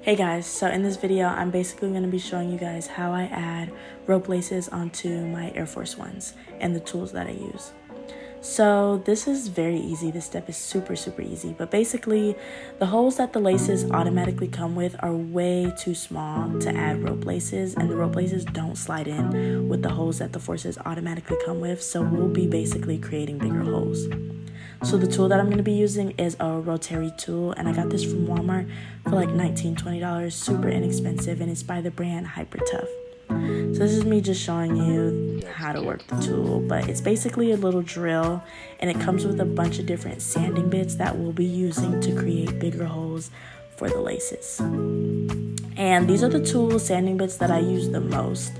Hey guys, so in this video I'm basically going to be showing you guys how I add rope laces onto my Air Force Ones and the tools that I use. So this is very easy. This step is super easy, but basically the holes that the laces automatically come with are way too small to add rope laces, and the rope laces don't slide in with the holes that the forces automatically come with, so we'll be basically creating bigger holes. So the tool that I'm going to be using is a Rotary tool, and I got this from Walmart for like $19-20, super inexpensive, and it's by the brand Hyper Tough. So this is me just showing you how to work the tool, but it's basically a little drill, and it comes with a bunch of different sanding bits that we'll be using to create bigger holes for the laces. And these are the sanding bits that I use the most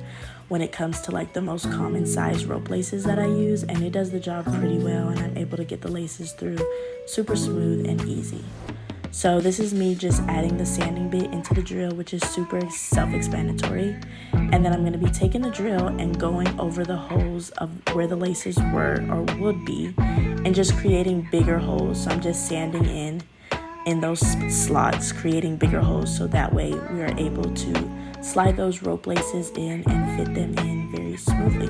when it comes to like the most common size rope laces that I use, and it does the job pretty well, and I'm able to get the laces through super smooth and easy. So this is me just adding the sanding bit into the drill, which is super self-explanatory, and then I'm going to be taking the drill and going over the holes of where the laces were or would be and just creating bigger holes. So I'm just sanding in those slots, creating bigger holes, so that way we are able to slide those rope laces in and fit them in very smoothly.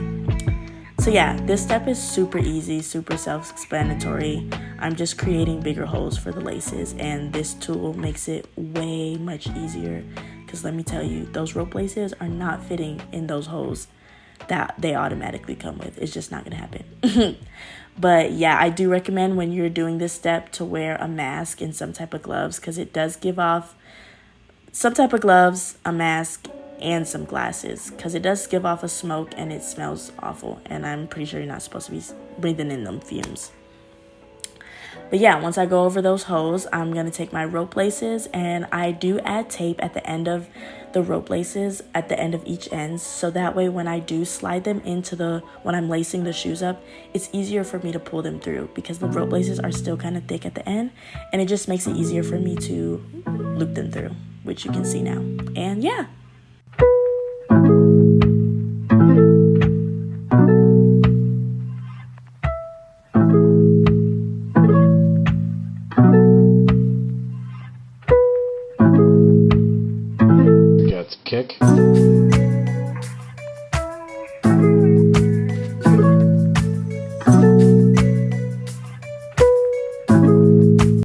So yeah, this step is super easy, super self-explanatory. I'm just creating bigger holes for the laces, and this tool makes it way much easier, because let me tell you, those rope laces are not fitting in those holes that they automatically come with. It's just not gonna happen. But yeah, I do recommend when you're doing this step to wear a mask and some type of gloves, because it does give off some type of gloves, a mask, and some glasses, because it does give off a smoke and it smells awful, and I'm pretty sure you're not supposed to be breathing in them fumes. But yeah, once I go over those holes, I'm going to take my rope laces, and I do add tape at the end of the rope laces, at the end of each end, so that way when I do slide them into when I'm lacing the shoes up, it's easier for me to pull them through, because the rope laces are still kind of thick at the end, and it just makes it easier for me to loop them through, which you can see now. And yeah. Kick.